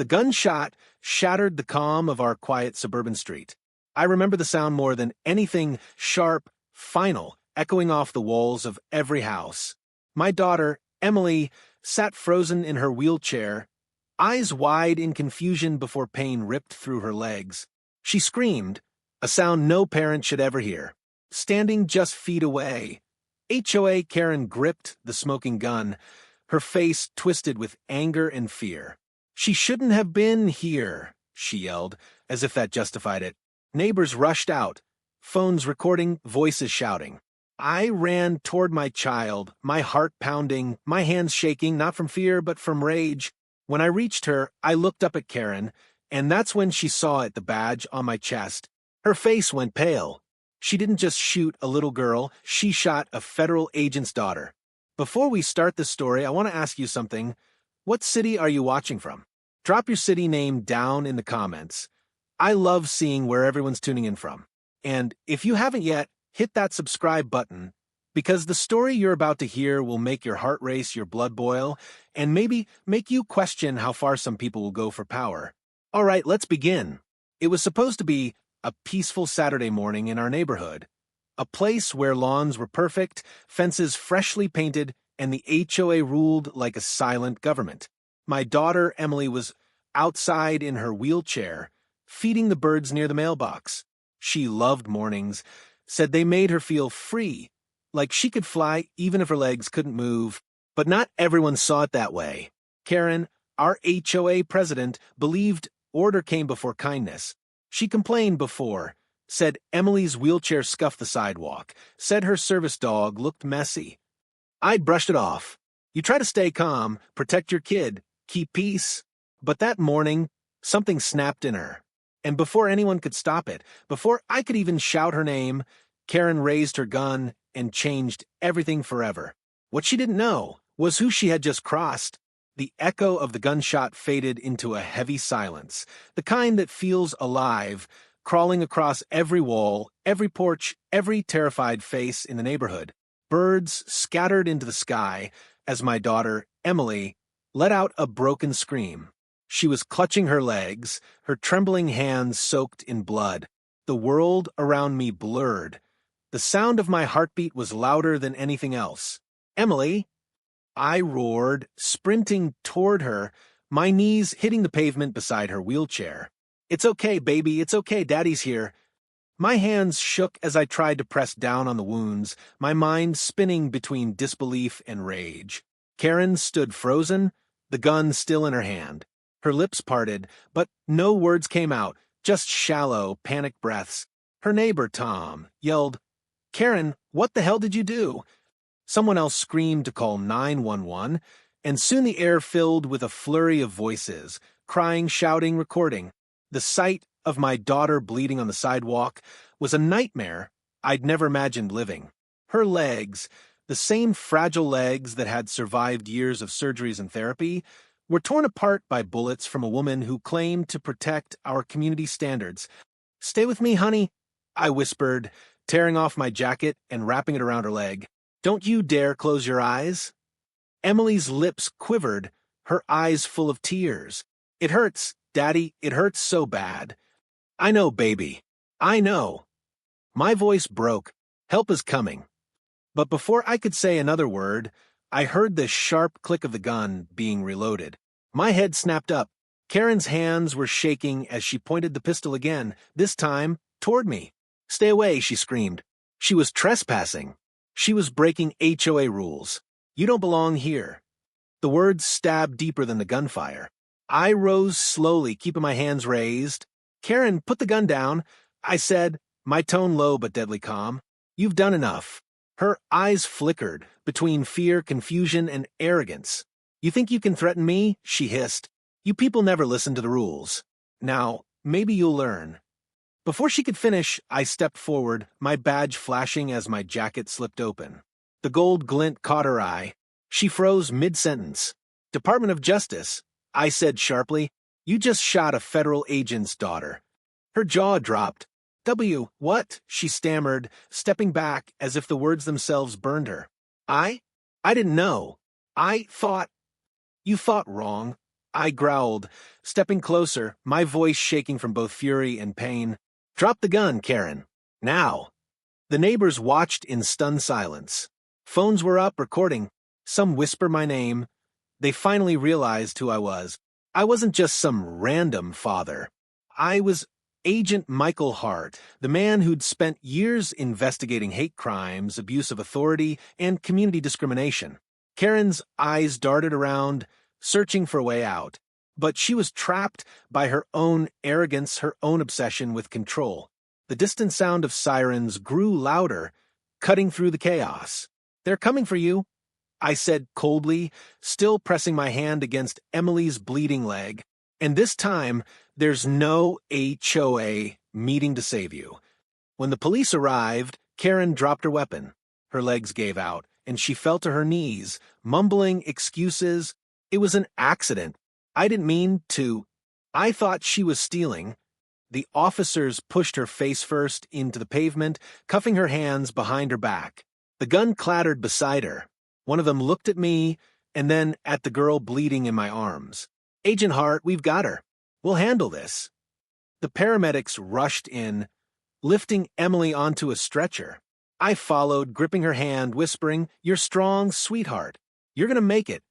The gunshot shattered the calm of our quiet suburban street. I remember the sound more than anything, sharp, final, echoing off the walls of every house. My daughter, Emily, sat frozen in her wheelchair, eyes wide in confusion before pain ripped through her legs. She screamed, a sound no parent should ever hear. Standing just feet away, HOA Karen gripped the smoking gun, her face twisted with anger and fear. "She shouldn't have been here," she yelled, as if that justified it. Neighbors rushed out, phones recording, voices shouting. I ran toward my child, my heart pounding, my hands shaking, not from fear but from rage. When I reached her, I looked up at Karen, and that's when she saw it, the badge on my chest. Her face went pale. She didn't just shoot a little girl, she shot a federal agent's daughter. Before we start this story, I want to ask you something. What city are you watching from? Drop your city name down in the comments. I love seeing where everyone's tuning in from. And if you haven't yet, hit that subscribe button, because the story you're about to hear will make your heart race, your blood boil, and maybe make you question how far some people will go for power. All right, let's begin. It was supposed to be a peaceful Saturday morning in our neighborhood, a place where lawns were perfect, fences freshly painted, and the HOA ruled like a silent government. My daughter, Emily, was outside in her wheelchair, feeding the birds near the mailbox. She loved mornings, said they made her feel free, like she could fly even if her legs couldn't move. But not everyone saw it that way. Karen, our HOA president, believed order came before kindness. She complained before, said Emily's wheelchair scuffed the sidewalk, said her service dog looked messy. I'd brushed it off. You try to stay calm, protect your kid, keep peace. But that morning, something snapped in her. And before anyone could stop it, before I could even shout her name, Karen raised her gun and changed everything forever. What she didn't know was who she had just crossed. The echo of the gunshot faded into a heavy silence, the kind that feels alive, crawling across every wall, every porch, every terrified face in the neighborhood. Birds scattered into the sky as my daughter, Emily, let out a broken scream. She was clutching her legs, her trembling hands soaked in blood. The world around me blurred. The sound of my heartbeat was louder than anything else. "Emily!" I roared, sprinting toward her, my knees hitting the pavement beside her wheelchair. "It's okay, baby, it's okay, Daddy's here." My hands shook as I tried to press down on the wounds, my mind spinning between disbelief and rage. Karen stood frozen, the gun still in her hand. Her lips parted, but no words came out, just shallow, panicked breaths. Her neighbor, Tom, yelled, "Karen, what the hell did you do?" Someone else screamed to call 911, and soon the air filled with a flurry of voices, crying, shouting, recording. The sight of my daughter bleeding on the sidewalk was a nightmare I'd never imagined living. Her legs, the same fragile legs that had survived years of surgeries and therapy, were torn apart by bullets from a woman who claimed to protect our community standards. "Stay with me, honey," I whispered, tearing off my jacket and wrapping it around her leg. "Don't you dare close your eyes." Emily's lips quivered, her eyes full of tears. "It hurts, Daddy, it hurts so bad." "I know, baby. I know." My voice broke. Help is coming. But before I could say another word, I heard the sharp click of the gun being reloaded. My head snapped up. Karen's hands were shaking as she pointed the pistol again, this time toward me. "Stay away," she screamed. She was trespassing. She was breaking HOA rules. "You don't belong here." The words stabbed deeper than the gunfire. I rose slowly, keeping my hands raised. "Karen, put the gun down," I said, my tone low but deadly calm. "You've done enough." Her eyes flickered between fear, confusion, and arrogance. "You think you can threaten me?" she hissed. "You people never listen to the rules. Now, maybe you'll learn." Before she could finish, I stepped forward, my badge flashing as my jacket slipped open. The gold glint caught her eye. She froze mid-sentence. "Department of Justice," I said sharply. "You just shot a federal agent's daughter." Her jaw dropped. What?" she stammered, stepping back as if the words themselves burned her. I didn't know. I thought." "You thought wrong. I growled, stepping closer, my voice shaking from both fury and pain. "Drop the gun, Karen. Now." The neighbors watched in stunned silence. Phones were up, recording. Some whisper my name. They finally realized who I was. I wasn't just some random father. I was Agent Michael Hart, the man who'd spent years investigating hate crimes, abuse of authority, and community discrimination. Karen's eyes darted around, searching for a way out. But she was trapped by her own arrogance, her own obsession with control. The distant sound of sirens grew louder, cutting through the chaos. "They're coming for you," I said coldly, still pressing my hand against Emily's bleeding leg. "And this time, there's no HOA meeting to save you." When the police arrived, Karen dropped her weapon. Her legs gave out, and she fell to her knees, mumbling excuses. "It was an accident. I didn't mean to. I thought she was stealing." The officers pushed her face first into the pavement, cuffing her hands behind her back. The gun clattered beside her. One of them looked at me, and then at the girl bleeding in my arms. "Agent Hart, we've got her. We'll handle this." The paramedics rushed in, lifting Emily onto a stretcher. I followed, gripping her hand, whispering, "You're strong, sweetheart. You're gonna make it."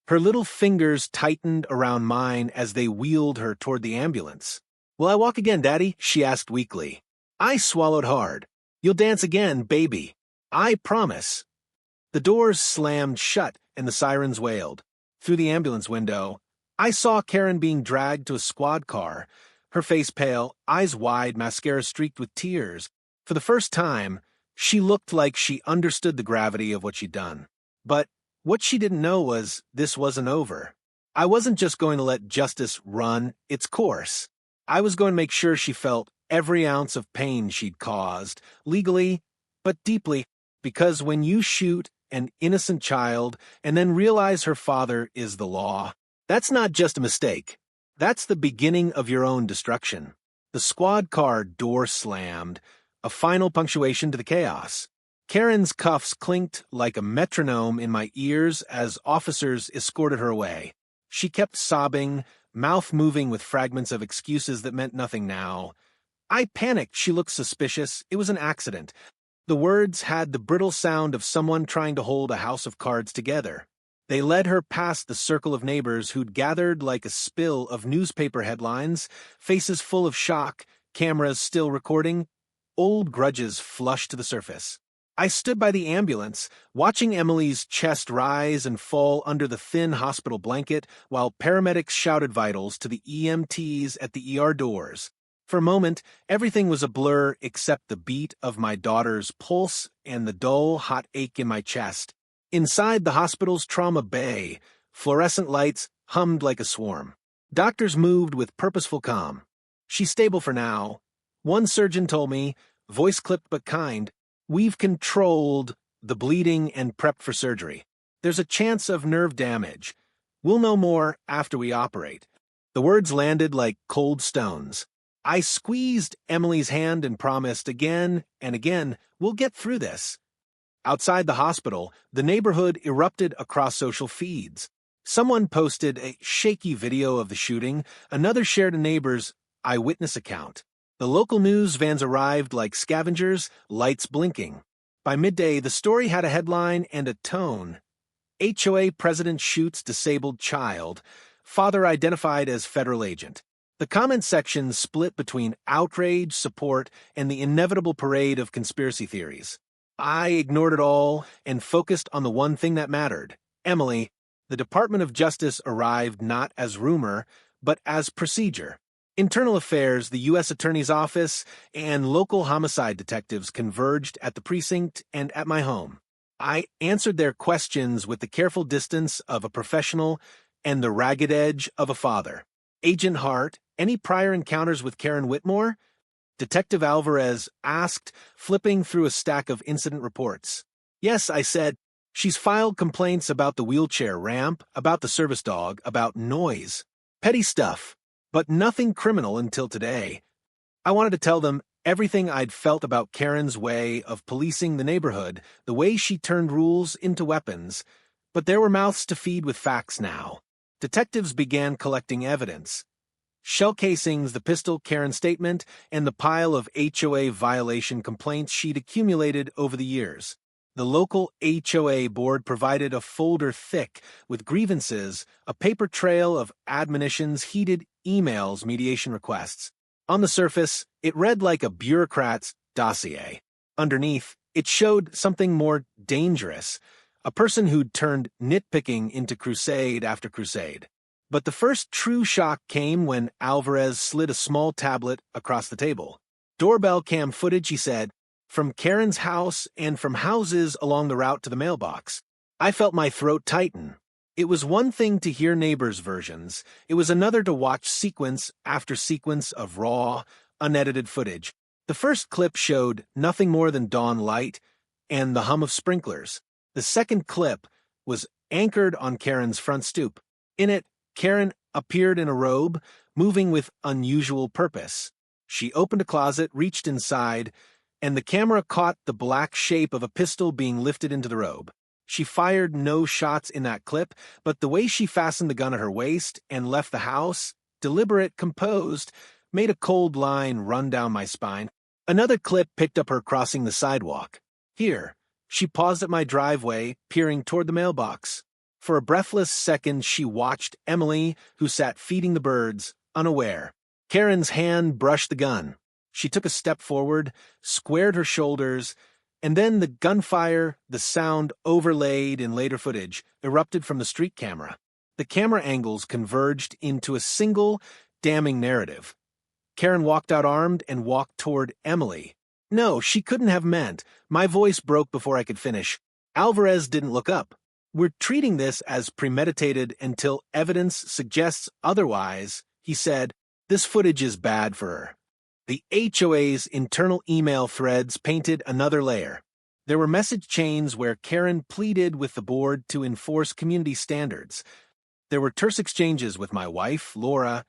Her little fingers tightened around mine as they wheeled her toward the ambulance. "Will I walk again, Daddy?" she asked weakly. I swallowed hard. "You'll dance again, baby. I promise." The doors slammed shut and the sirens wailed. Through the ambulance window, I saw Karen being dragged to a squad car, her face pale, eyes wide, mascara streaked with tears. For the first time, she looked like she understood the gravity of what she'd done. But what she didn't know was this wasn't over. I wasn't just going to let justice run its course. I was going to make sure she felt every ounce of pain she'd caused, legally, but deeply, because when you shoot an innocent child and then realize her father is the law, that's not just a mistake. That's the beginning of your own destruction. The squad car door slammed, a final punctuation to the chaos. Karen's cuffs clinked like a metronome in my ears as officers escorted her away. She kept sobbing, mouth moving with fragments of excuses that meant nothing now. I panicked. She looked suspicious. It was an accident. The words had the brittle sound of someone trying to hold a house of cards together. They led her past the circle of neighbors who'd gathered like a spill of newspaper headlines, faces full of shock, cameras still recording. Old grudges flushed to the surface. I stood by the ambulance, watching Emily's chest rise and fall under the thin hospital blanket while paramedics shouted vitals to the EMTs at the ER doors. For a moment, everything was a blur except the beat of my daughter's pulse and the dull, hot ache in my chest. Inside the hospital's trauma bay, fluorescent lights hummed like a swarm. Doctors moved with purposeful calm. "She's stable for now," one surgeon told me, voice clipped but kind. "We've controlled the bleeding and prepped for surgery. There's a chance of nerve damage. We'll know more after we operate." The words landed like cold stones. I squeezed Emily's hand and promised again and again, "We'll get through this." Outside the hospital, the neighborhood erupted across social feeds. Someone posted a shaky video of the shooting, another shared a neighbor's eyewitness account. The local news vans arrived like scavengers, lights blinking. By midday, the story had a headline and a tone. HOA president shoots disabled child, father identified as federal agent. The comment section split between outrage, support, and the inevitable parade of conspiracy theories. I ignored it all and focused on the one thing that mattered. Emily. The Department of Justice arrived not as rumor, but as procedure. Internal Affairs, the U.S. Attorney's Office, and local homicide detectives converged at the precinct and at my home. I answered their questions with the careful distance of a professional and the ragged edge of a father. "Agent Hart, any prior encounters with Karen Whitmore?" Detective Alvarez asked, flipping through a stack of incident reports. "Yes," I said. "She's filed complaints about the wheelchair ramp, about the service dog, about noise. Petty stuff, but nothing criminal until today." I wanted to tell them everything I'd felt about Karen's way of policing the neighborhood, the way she turned rules into weapons, but there were mouths to feed with facts now. Detectives began collecting evidence. Shell casings, the pistol, Karen's statement, and the pile of HOA violation complaints she'd accumulated over the years. The local HOA board provided a folder thick with grievances, a paper trail of admonitions, heated emails, mediation requests. On the surface, it read like a bureaucrat's dossier. Underneath, it showed something more dangerous, a person who'd turned nitpicking into crusade after crusade. But the first true shock came when Alvarez slid a small tablet across the table. Doorbell cam footage, he said, from Karen's house and from houses along the route to the mailbox. I felt my throat tighten. It was one thing to hear neighbors' versions. It was another to watch sequence after sequence of raw, unedited footage. The first clip showed nothing more than dawn light and the hum of sprinklers. The second clip was anchored on Karen's front stoop. In it, Karen appeared in a robe, moving with unusual purpose. She opened a closet, reached inside, and the camera caught the black shape of a pistol being lifted into the robe. She fired no shots in that clip, but the way she fastened the gun at her waist and left the house, deliberate, composed, made a cold line run down my spine. Another clip picked up her crossing the sidewalk. Here, she paused at my driveway, peering toward the mailbox. For a breathless second, she watched Emily, who sat feeding the birds, unaware. Karen's hand brushed the gun. She took a step forward, squared her shoulders, and then the gunfire, the sound overlaid in later footage, erupted from the street camera. The camera angles converged into a single, damning narrative. Karen walked out armed and walked toward Emily. No, she couldn't have meant. My voice broke before I could finish. Alvarez didn't look up. We're treating this as premeditated until evidence suggests otherwise, he said. This footage is bad for her. The HOA's internal email threads painted another layer. There were message chains where Karen pleaded with the board to enforce community standards. There were terse exchanges with my wife, Laura,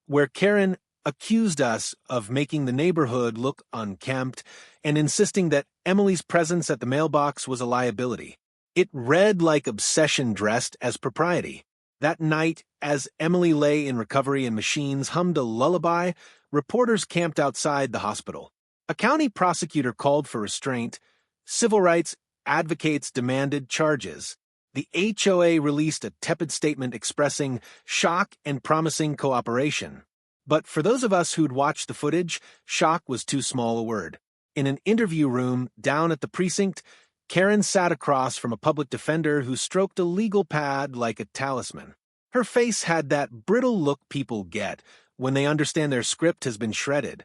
where Karen accused us of making the neighborhood look unkempt and insisting that Emily's presence at the mailbox was a liability. It read like obsession dressed as propriety. That night, as Emily lay in recovery and machines hummed a lullaby, reporters camped outside the hospital. A county prosecutor called for restraint. Civil rights advocates demanded charges. The HOA released a tepid statement expressing shock and promising cooperation. But for those of us who'd watched the footage, shock was too small a word. In an interview room down at the precinct, Karen sat across from a public defender who stroked a legal pad like a talisman. Her face had that brittle look people get when they understand their script has been shredded.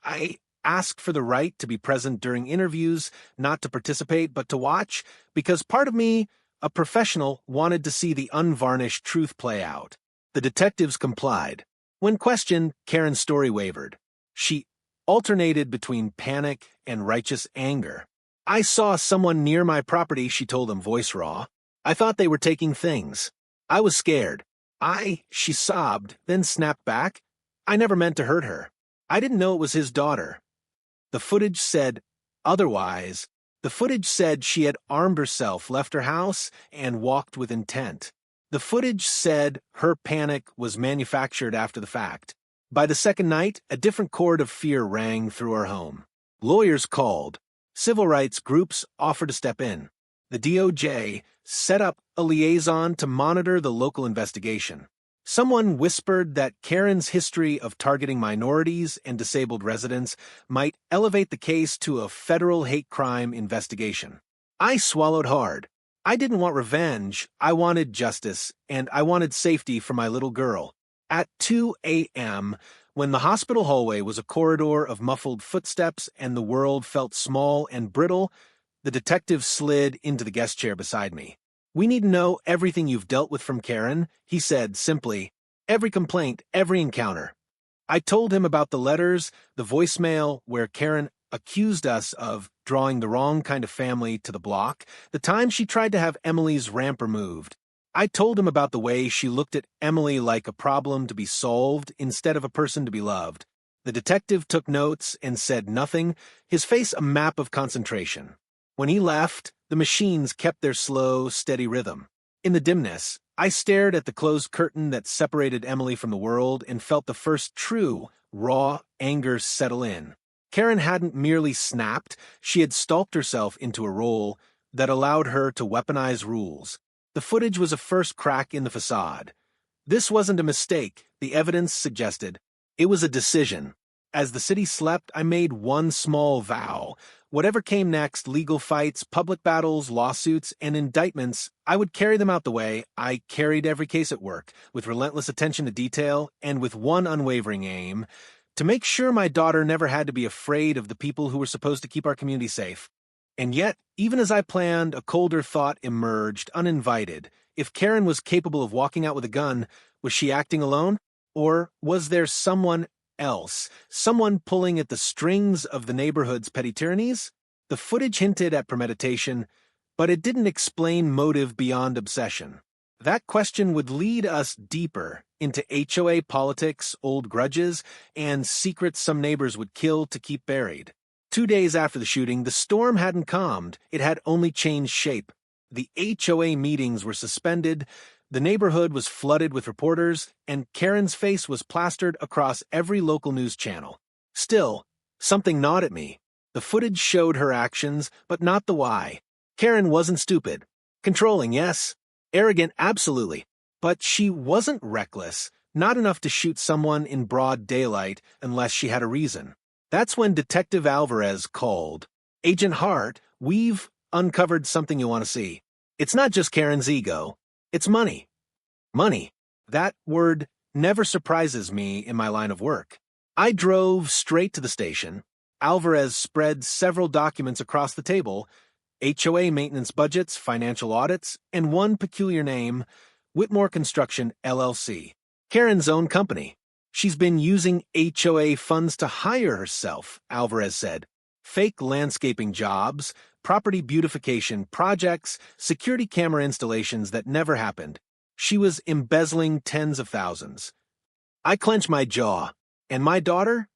I asked for the right to be present during interviews, not to participate, but to watch, because part of me, a professional, wanted to see the unvarnished truth play out. The detectives complied. When questioned, Karen's story wavered. She alternated between panic and righteous anger. I saw someone near my property, she told them, voice raw. I thought they were taking things. I was scared. She sobbed, then snapped back. I never meant to hurt her. I didn't know it was his daughter. The footage said otherwise. The footage said she had armed herself, left her house, and walked with intent. The footage said her panic was manufactured after the fact. By the second night, a different chord of fear rang through her home. Lawyers called. Civil rights groups offered to step in. The DOJ set up a liaison to monitor the local investigation. Someone whispered that Karen's history of targeting minorities and disabled residents might elevate the case to a federal hate crime investigation. I swallowed hard. I didn't want revenge, I wanted justice, and I wanted safety for my little girl. At 2 a.m., when the hospital hallway was a corridor of muffled footsteps and the world felt small and brittle, the detective slid into the guest chair beside me. We need to know everything you've dealt with from Karen, he said simply. Every complaint, every encounter. I told him about the letters, the voicemail where Karen accused us of drawing the wrong kind of family to the block, the time she tried to have Emily's ramp removed. I told him about the way she looked at Emily like a problem to be solved instead of a person to be loved. The detective took notes and said nothing, his face a map of concentration. When he left, the machines kept their slow, steady rhythm. In the dimness, I stared at the closed curtain that separated Emily from the world and felt the first true, raw anger settle in. Karen hadn't merely snapped, she had stalked herself into a role that allowed her to weaponize rules. The footage was a first crack in the facade. This wasn't a mistake, the evidence suggested. It was a decision. As the city slept, I made one small vow. Whatever came next, legal fights, public battles, lawsuits, and indictments, I would carry them out the way. I carried every case at work, with relentless attention to detail, and with one unwavering aim, to make sure my daughter never had to be afraid of the people who were supposed to keep our community safe. And yet, even as I planned, a colder thought emerged, uninvited. If Karen was capable of walking out with a gun, was she acting alone? Or was there someone else, someone pulling at the strings of the neighborhood's petty tyrannies? The footage hinted at premeditation, but it didn't explain motive beyond obsession. That question would lead us deeper into HOA politics, old grudges, and secrets some neighbors would kill to keep buried. 2 days after the shooting, the storm hadn't calmed, it had only changed shape. The HOA meetings were suspended, the neighborhood was flooded with reporters, and Karen's face was plastered across every local news channel. Still, something gnawed at me. The footage showed her actions, but not the why. Karen wasn't stupid. Controlling, yes. Arrogant, absolutely. But she wasn't reckless, not enough to shoot someone in broad daylight unless she had a reason. That's when Detective Alvarez called. "Agent Hart, we've uncovered something you want to see. It's not just Karen's ego. It's money. Money. That word never surprises me in my line of work." I drove straight to the station. Alvarez spread several documents across the table, HOA maintenance budgets, financial audits, and one peculiar name, Whitmore Construction, LLC. Karen's own company. "She's been using HOA funds to hire herself," Alvarez said. "Fake landscaping jobs, property beautification projects, security camera installations that never happened. She was embezzling tens of thousands." I clenched my jaw. "And my daughter?"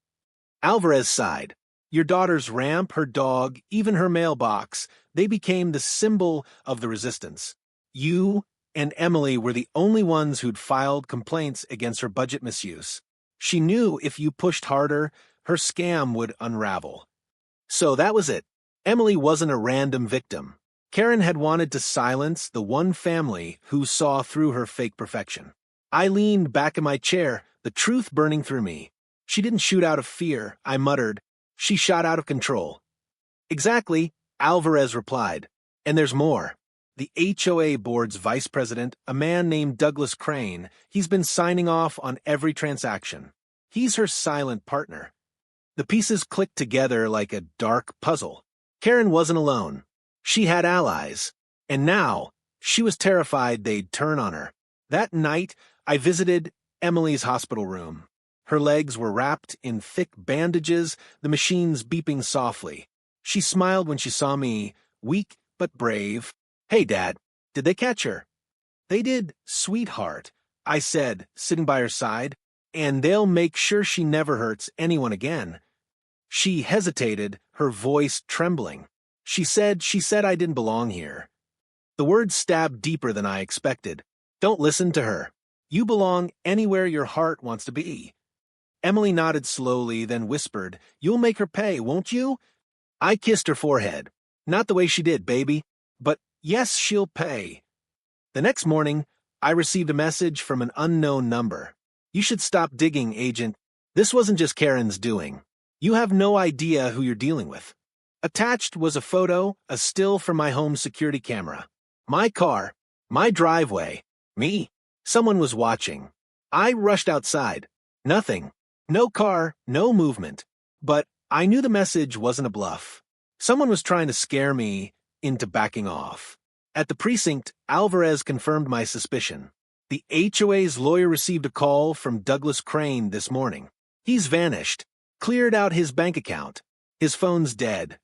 Alvarez sighed. "Your daughter's ramp, her dog, even her mailbox, they became the symbol of the resistance. You and Emily were the only ones who'd filed complaints against her budget misuse. She knew if you pushed harder, her scam would unravel." So that was it. Emily wasn't a random victim. Karen had wanted to silence the one family who saw through her fake perfection. I leaned back in my chair, the truth burning through me. "She didn't shoot out of fear," I muttered. "She shot out of control." "Exactly," Alvarez replied. "And there's more. The HOA board's vice president, a man named Douglas Crane, he's been signing off on every transaction. He's her silent partner." The pieces clicked together like a dark puzzle. Karen wasn't alone. She had allies. And now, she was terrified they'd turn on her. That night, I visited Emily's hospital room. Her legs were wrapped in thick bandages, the machines beeping softly. She smiled when she saw me, weak but brave. "Hey, Dad, did they catch her?" "They did, sweetheart," I said, sitting by her side, "and they'll make sure she never hurts anyone again." She hesitated, her voice trembling. She said I didn't belong here. The words stabbed deeper than I expected. "Don't listen to her. You belong anywhere your heart wants to be." Emily nodded slowly, then whispered, "You'll make her pay, won't you?" I kissed her forehead. "Not the way she did, baby. But yes, she'll pay." The next morning, I received a message from an unknown number. "You should stop digging, Agent. This wasn't just Karen's doing. You have no idea who you're dealing with." Attached was a photo, a still from my home security camera. My car, my driveway, me. Someone was watching. I rushed outside. Nothing. No car, no movement. But I knew the message wasn't a bluff. Someone was trying to scare me into backing off. At the precinct, Alvarez confirmed my suspicion. The HOA's lawyer received a call from Douglas Crane this morning. He's vanished. Cleared out his bank account. His phone's dead.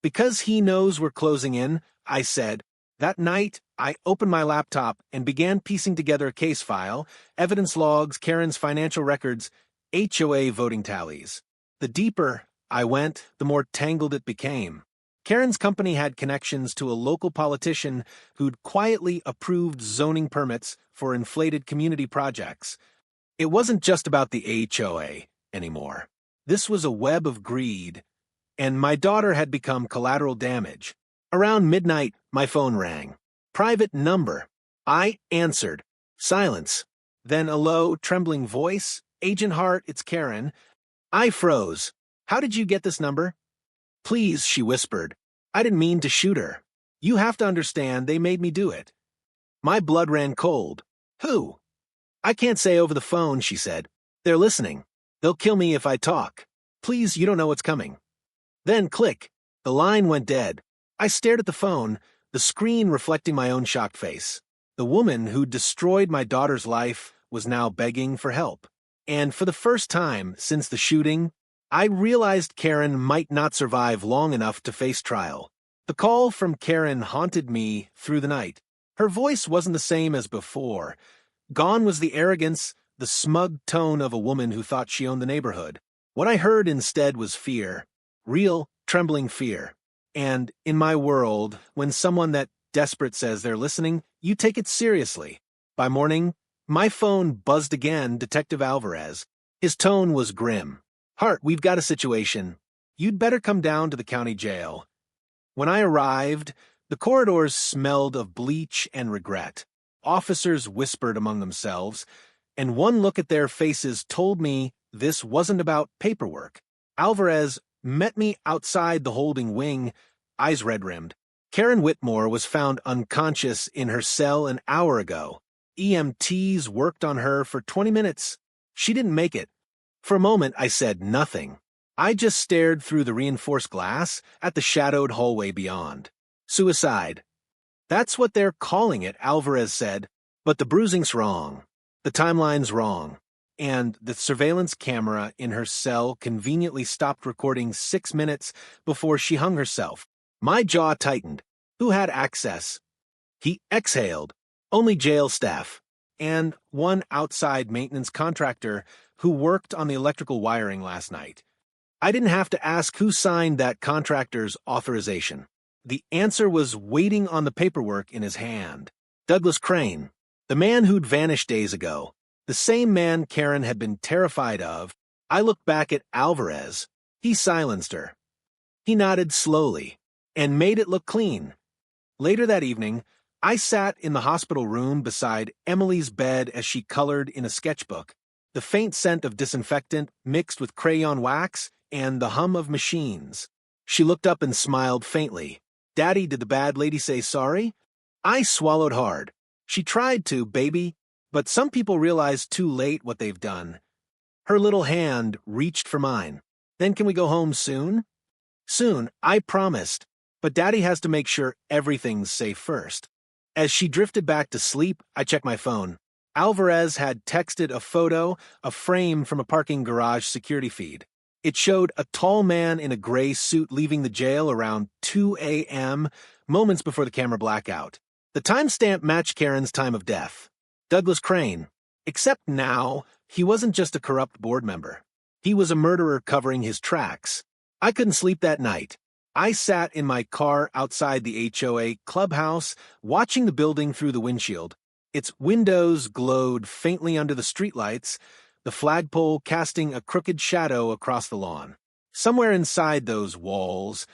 "Because he knows we're closing in," I said. That night, I opened my laptop and began piecing together a case file, evidence logs, Karen's financial records, HOA voting tallies. The deeper I went, the more tangled it became. Karen's company had connections to a local politician who'd quietly approved zoning permits for inflated community projects. It wasn't just about the HOA anymore. This was a web of greed, and my daughter had become collateral damage. Around midnight, my phone rang. Private number. I answered. Silence. Then a low, trembling voice. Agent Hart, it's Karen. I froze. How did you get this number? Please, she whispered. I didn't mean to shoot her. You have to understand they made me do it. My blood ran cold. Who? I can't say over the phone, she said. They're listening. They'll kill me if I talk. Please, you don't know what's coming. Then click. The line went dead. I stared at the phone, the screen reflecting my own shocked face. The woman who destroyed my daughter's life was now begging for help. And for the first time since the shooting, I realized Karen might not survive long enough to face trial. The call from Karen haunted me through the night. Her voice wasn't the same as before. Gone was the arrogance, the smug tone of a woman who thought she owned the neighborhood. What I heard instead was fear. Real, trembling fear. And in my world, when someone that desperate says they're listening, you take it seriously. By morning, my phone buzzed again, Detective Alvarez. His tone was grim. Hart, we've got a situation. You'd better come down to the county jail. When I arrived, the corridors smelled of bleach and regret. Officers whispered among themselves, and one look at their faces told me this wasn't about paperwork. Alvarez met me outside the holding wing, eyes red-rimmed. Karen Whitmore was found unconscious in her cell an hour ago. EMTs worked on her for 20 minutes. She didn't make it. For a moment, I said nothing. I just stared through the reinforced glass at the shadowed hallway beyond. Suicide. That's what they're calling it, Alvarez said. But the bruising's wrong. The timeline's wrong. And the surveillance camera in her cell conveniently stopped recording 6 minutes before she hung herself. My jaw tightened. Who had access? He exhaled. Only jail staff. And one outside maintenance contractor who worked on the electrical wiring last night. I didn't have to ask who signed that contractor's authorization. The answer was waiting on the paperwork in his hand. Douglas Crane, the man who'd vanished days ago, the same man Karen had been terrified of. I looked back at Alvarez. He silenced her. He nodded slowly and made it look clean. Later that evening, I sat in the hospital room beside Emily's bed as she colored in a sketchbook. The faint scent of disinfectant mixed with crayon wax and the hum of machines. She looked up and smiled faintly. Daddy, did the bad lady say sorry? I swallowed hard. She tried to, baby, but some people realize too late what they've done. Her little hand reached for mine. Then can we go home soon? Soon, I promised, but Daddy has to make sure everything's safe first. As she drifted back to sleep, I checked my phone. Alvarez had texted a photo, a frame from a parking garage security feed. It showed a tall man in a gray suit leaving the jail around 2 a.m., moments before the camera blackout. The timestamp matched Karen's time of death. Douglas Crane. Except now, he wasn't just a corrupt board member. He was a murderer covering his tracks. I couldn't sleep that night. I sat in my car outside the HOA clubhouse, watching the building through the windshield. Its windows glowed faintly under the streetlights, the flagpole casting a crooked shadow across the lawn. Somewhere inside those walls,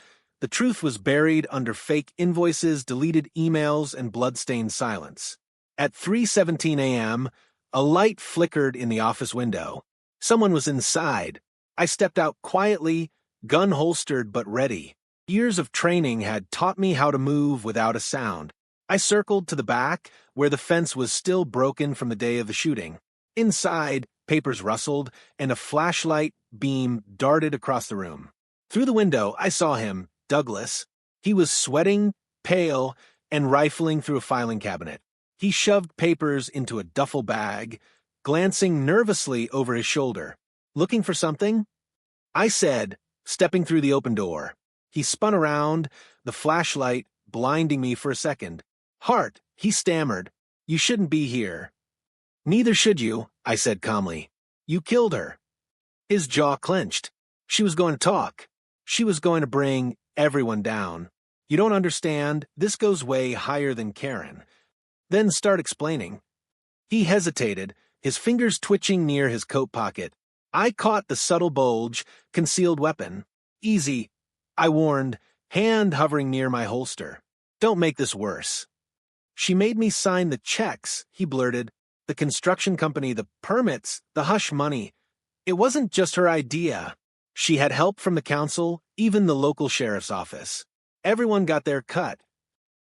the truth was buried under fake invoices, deleted emails, and blood-stained silence. At 3:17 a.m., a light flickered in the office window. Someone was inside. I stepped out quietly, gun holstered but ready. Years of training had taught me how to move without a sound. I circled to the back, where the fence was still broken from the day of the shooting. Inside, papers rustled, and a flashlight beam darted across the room. Through the window, I saw him, Douglas. He was sweating, pale, and rifling through a filing cabinet. He shoved papers into a duffel bag, glancing nervously over his shoulder. Looking for something? I said, stepping through the open door. He spun around, the flashlight blinding me for a second. Hart, he stammered. You shouldn't be here. Neither should you, I said calmly. You killed her. His jaw clenched. She was going to talk. She was going to bring everyone down. You don't understand. This goes way higher than Karen. Then start explaining. He hesitated, his fingers twitching near his coat pocket. I caught the subtle bulge, concealed weapon. Easy, I warned, hand hovering near my holster. Don't make this worse. She made me sign the checks, he blurted. The construction company, the permits, the hush money. It wasn't just her idea. She had help from the council, even the local sheriff's office. Everyone got their cut.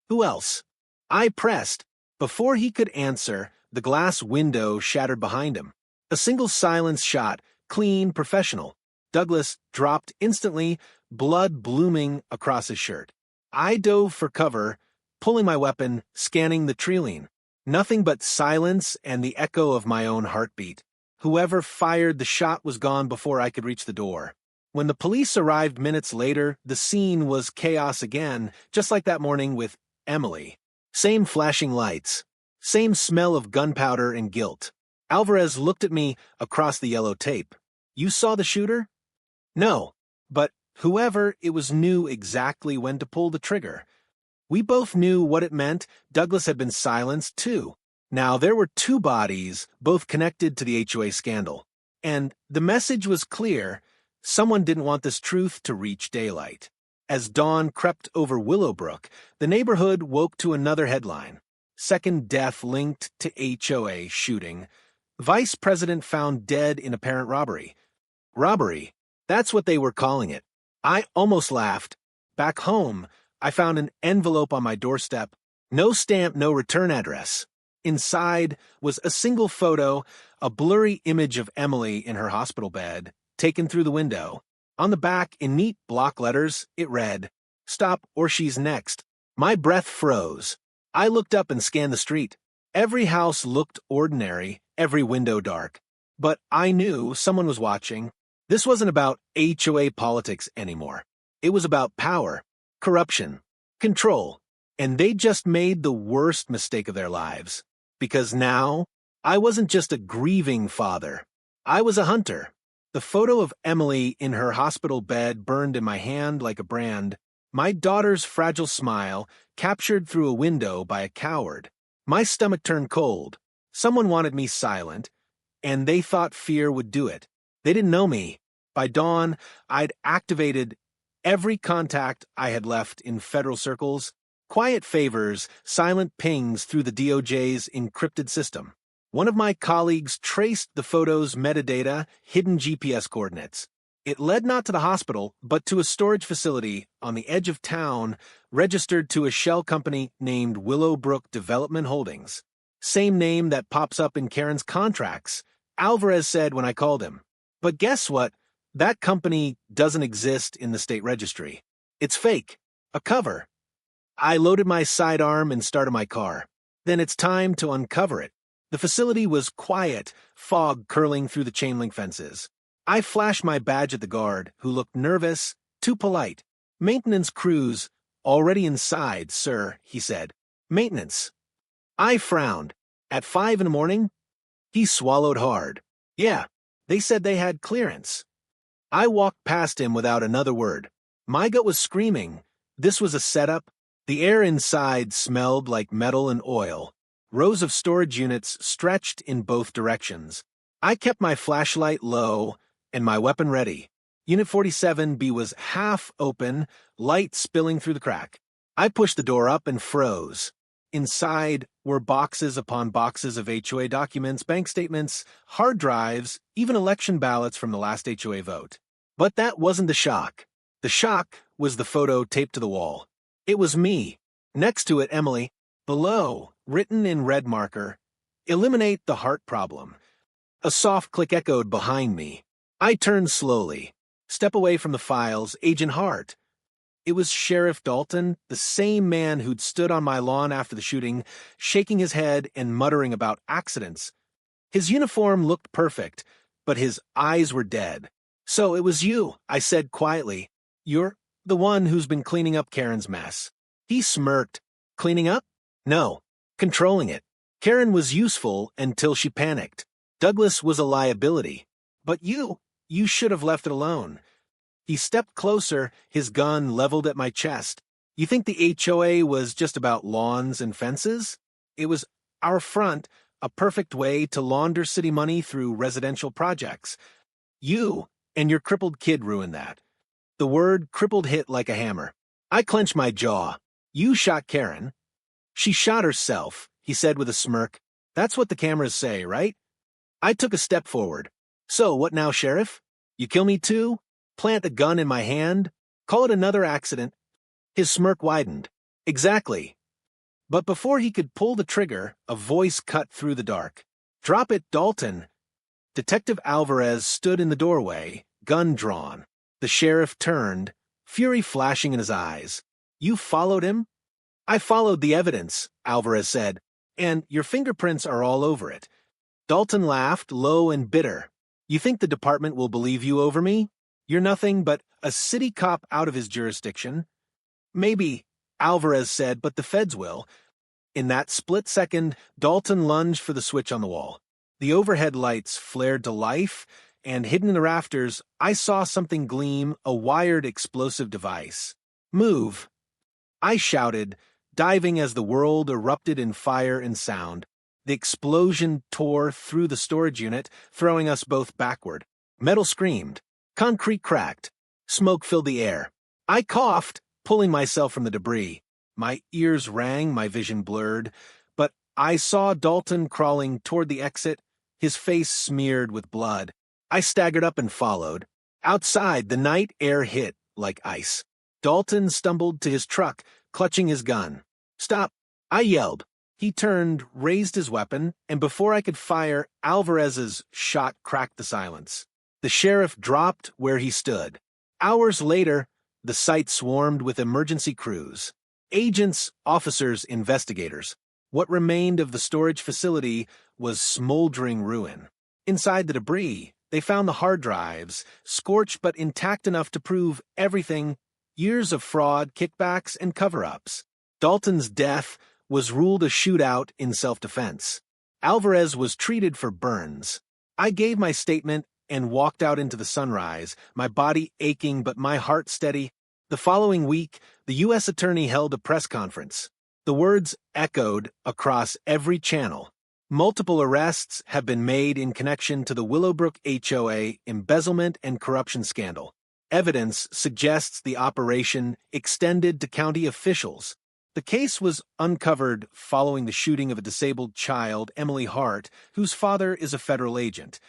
Who else? I pressed. Before he could answer, the glass window shattered behind him. A single silence shot, clean, professional. Douglas dropped instantly, blood blooming across his shirt. I dove for cover, pulling my weapon, scanning the trailing. Nothing but silence and the echo of my own heartbeat. Whoever fired the shot was gone before I could reach the door. When the police arrived minutes later, the scene was chaos again, just like that morning with Emily. Same flashing lights. Same smell of gunpowder and guilt. Alvarez looked at me across the yellow tape. You saw the shooter? No, but whoever it was knew exactly when to pull the trigger. We both knew what it meant. Douglas had been silenced, too. Now, there were two bodies, both connected to the HOA scandal. And the message was clear. Someone didn't want this truth to reach daylight. As dawn crept over Willowbrook, the neighborhood woke to another headline. Second death linked to HOA shooting. Vice President found dead in apparent robbery. Robbery. That's what they were calling it. I almost laughed. Back home, I found an envelope on my doorstep. No stamp, no return address. Inside was a single photo, a blurry image of Emily in her hospital bed, taken through the window. On the back, in neat block letters, it read, "Stop or she's next." My breath froze. I looked up and scanned the street. Every house looked ordinary, every window dark. But I knew someone was watching. This wasn't about HOA politics anymore. It was about power, corruption, control. And they just made the worst mistake of their lives. Because now, I wasn't just a grieving father. I was a hunter. The photo of Emily in her hospital bed burned in my hand like a brand. My daughter's fragile smile, captured through a window by a coward. My stomach turned cold. Someone wanted me silent, and they thought fear would do it. They didn't know me. By dawn, I'd activated every contact I had left in federal circles. Quiet favors, silent pings through the DOJ's encrypted system. One of my colleagues traced the photo's metadata, hidden GPS coordinates. It led not to the hospital, but to a storage facility on the edge of town, registered to a shell company named Willowbrook Development Holdings. Same name that pops up in Karen's contracts, Alvarez said when I called him. But guess what? That company doesn't exist in the state registry. It's fake. A cover. I loaded my sidearm and started my car. Then it's time to uncover it. The facility was quiet, fog curling through the chain-link fences. I flashed my badge at the guard, who looked nervous, too polite. "Maintenance crews, already inside, sir," he said. "Maintenance." I frowned. "At 5 in the morning?" He swallowed hard. "Yeah, they said they had clearance." I walked past him without another word. My gut was screaming. This was a setup. The air inside smelled like metal and oil. Rows of storage units stretched in both directions. I kept my flashlight low and my weapon ready. Unit 47B was half open, light spilling through the crack. I pushed the door up and froze. Inside were boxes upon boxes of HOA documents, bank statements, hard drives, even election ballots from the last HOA vote. But that wasn't the shock. The shock was the photo taped to the wall. It was me. Next to it, Emily. Below, written in red marker, "Eliminate the heart problem." A soft click echoed behind me. I turned slowly. Step away from the files, Agent Hart. It was Sheriff Dalton, the same man who'd stood on my lawn after the shooting, shaking his head and muttering about accidents. His uniform looked perfect, but his eyes were dead. "So it was you," I said quietly. "You're the one who's been cleaning up Karen's mess." He smirked. "Cleaning up? No. Controlling it. Karen was useful until she panicked. Douglas was a liability. But you should have left it alone." He stepped closer, his gun leveled at my chest. "You think the HOA was just about lawns and fences? It was our front, a perfect way to launder city money through residential projects. You and your crippled kid ruined that. The word crippled hit like a hammer. I clenched my jaw. You shot Karen. She shot herself, he said with a smirk. That's what the cameras say, right? I took a step forward. So, what now, Sheriff? You kill me too? Plant a gun in my hand? Call it another accident? His smirk widened. Exactly. But before he could pull the trigger, a voice cut through the dark. Drop it, Dalton. Detective Alvarez stood in the doorway, gun drawn. The sheriff turned, fury flashing in his eyes. You followed him? I followed the evidence, Alvarez said, and your fingerprints are all over it. Dalton laughed, low and bitter. You think the department will believe you over me? You're nothing but a city cop out of his jurisdiction. Maybe, Alvarez said, but the feds will. In that split second, Dalton lunged for the switch on the wall. The overhead lights flared to life, and hidden in the rafters, I saw something gleam, a wired explosive device. Move! I shouted, diving as the world erupted in fire and sound. The explosion tore through the storage unit, throwing us both backward. Metal screamed. Concrete cracked. Smoke filled the air. I coughed, pulling myself from the debris. My ears rang, my vision blurred, but I saw Dalton crawling toward the exit, his face smeared with blood. I staggered up and followed. Outside, the night air hit like ice. Dalton stumbled to his truck, clutching his gun. Stop! I yelled. He turned, raised his weapon, and before I could fire, Alvarez's shot cracked the silence. The sheriff dropped where he stood. Hours later, the site swarmed with emergency crews. Agents, officers, investigators. What remained of the storage facility was smoldering ruin. Inside the debris, they found the hard drives, scorched but intact enough to prove everything, years of fraud, kickbacks, and cover-ups. Dalton's death was ruled a shootout in self-defense. Alvarez was treated for burns. I gave my statement and walked out into the sunrise, my body aching but my heart steady. The following week, the U.S. Attorney held a press conference. The words echoed across every channel. Multiple arrests have been made in connection to the Willowbrook HOA embezzlement and corruption scandal. Evidence suggests the operation extended to county officials. The case was uncovered following the shooting of a disabled child, Emily Hart, whose father is a federal agent.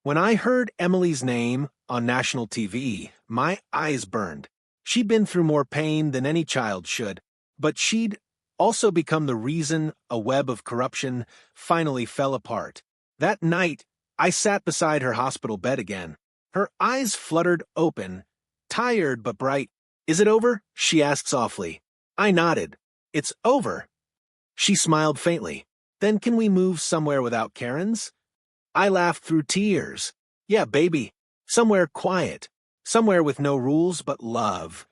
When I heard Emily's name on national TV, my eyes burned. She'd been through more pain than any child should, but she'd also become the reason a web of corruption finally fell apart. That night, I sat beside her hospital bed again. Her eyes fluttered open, tired but bright. Is it over? She asked softly. I nodded. It's over. She smiled faintly. Then can we move somewhere without Karens? I laughed through tears. Yeah, baby. Somewhere quiet. Somewhere with no rules but love.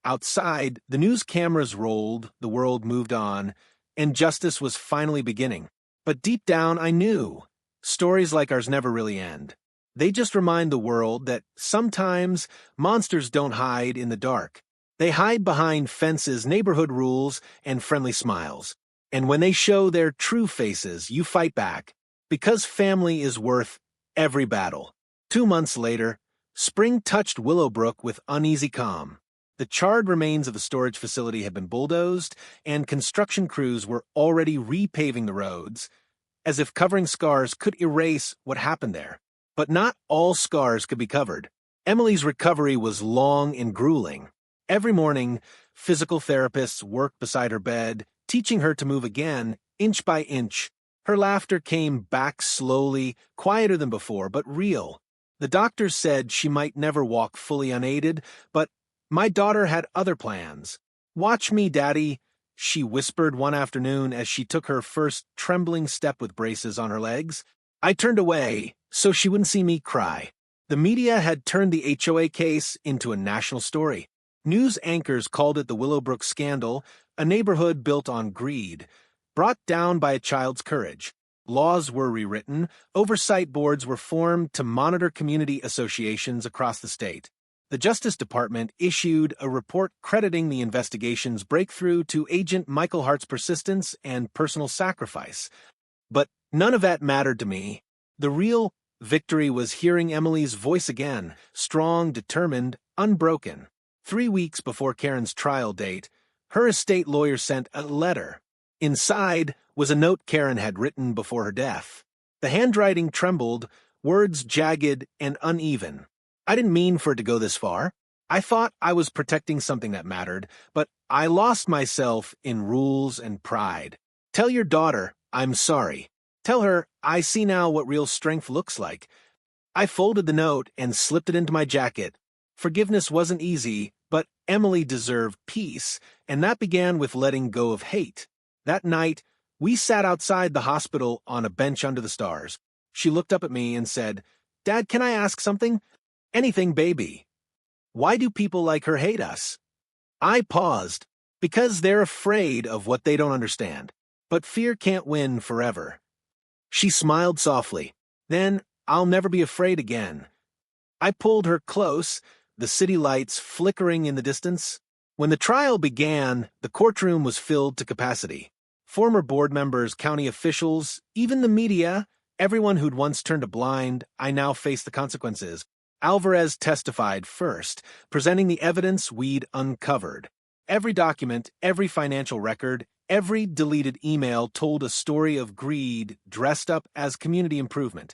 Outside, the news cameras rolled, the world moved on, and justice was finally beginning. But deep down, I knew. Stories like ours never really end. They just remind the world that sometimes monsters don't hide in the dark. They hide behind fences, neighborhood rules, and friendly smiles. And when they show their true faces, you fight back. Because family is worth every battle. 2 months later, spring touched Willowbrook with uneasy calm. The charred remains of the storage facility had been bulldozed, and construction crews were already repaving the roads, as if covering scars could erase what happened there. But not all scars could be covered. Emily's recovery was long and grueling. Every morning, physical therapists worked beside her bed, teaching her to move again, inch by inch. Her laughter came back slowly, quieter than before, but real. The doctors said she might never walk fully unaided, but my daughter had other plans. Watch me, Daddy, she whispered one afternoon as she took her first trembling step with braces on her legs. I turned away so she wouldn't see me cry. The media had turned the HOA case into a national story. News anchors called it the Willowbrook scandal, a neighborhood built on greed, brought down by a child's courage. Laws were rewritten, oversight boards were formed to monitor community associations across the state. The Justice Department issued a report crediting the investigation's breakthrough to Agent Michael Hart's persistence and personal sacrifice. But None of that mattered to me. The real victory was hearing Emily's voice again, strong, determined, unbroken. 3 weeks before Karen's trial date, her estate lawyer sent a letter. Inside was a note Karen had written before her death. The handwriting trembled, words jagged and uneven. I didn't mean for it to go this far. I thought I was protecting something that mattered, but I lost myself in rules and pride. Tell your daughter I'm sorry. Tell her I see now what real strength looks like. I folded the note and slipped it into my jacket. Forgiveness wasn't easy, but Emily deserved peace, and that began with letting go of hate. That night, we sat outside the hospital on a bench under the stars. She looked up at me and said, "Dad, can I ask something?" "Anything, baby." "Why do people like her hate us?" I paused. Because they're afraid of what they don't understand. But fear can't win forever. She smiled softly. "Then I'll never be afraid again." I pulled her close, the city lights flickering in the distance. When the trial began, the courtroom was filled to capacity. Former board members, county officials, even the media, everyone who'd once turned a blind eye now faced the consequences. Alvarez testified first, presenting the evidence we'd uncovered. Every document, every financial record, every deleted email told a story of greed dressed up as community improvement.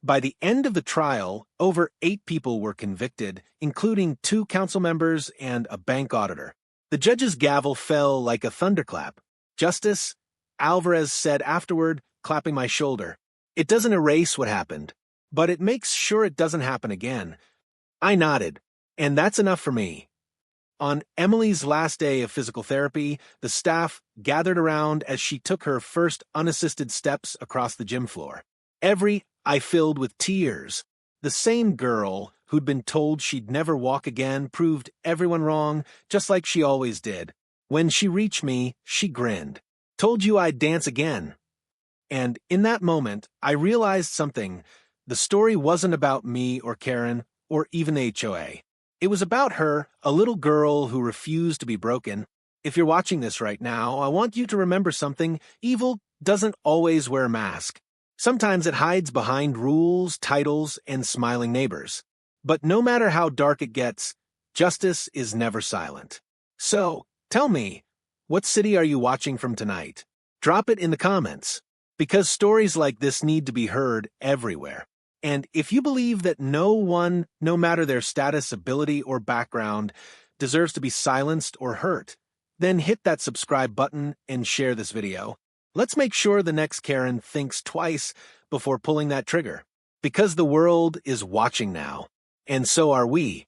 By the end of the trial, over 8 people were convicted, including 2 council members and a bank auditor. The judge's gavel fell like a thunderclap. "Justice," Alvarez said afterward, clapping my shoulder. "It doesn't erase what happened, but it makes sure it doesn't happen again." I nodded, and that's enough for me. On Emily's last day of physical therapy, the staff gathered around as she took her first unassisted steps across the gym floor. Every eye filled with tears. The same girl who'd been told she'd never walk again proved everyone wrong, just like she always did. When she reached me, she grinned. "Told you I'd dance again." And in that moment, I realized something. The story wasn't about me or Karen or even the HOA. It was about her, a little girl who refused to be broken. If you're watching this right now, I want you to remember something. Evil doesn't always wear a mask. Sometimes it hides behind rules, titles, and smiling neighbors. But no matter how dark it gets, justice is never silent. So, tell me, what city are you watching from tonight? Drop it in the comments, because stories like this need to be heard everywhere. And if you believe that no one, no matter their status, ability, or background, deserves to be silenced or hurt, then hit that subscribe button and share this video. Let's make sure the next Karen thinks twice before pulling that trigger. Because the world is watching now, and so are we.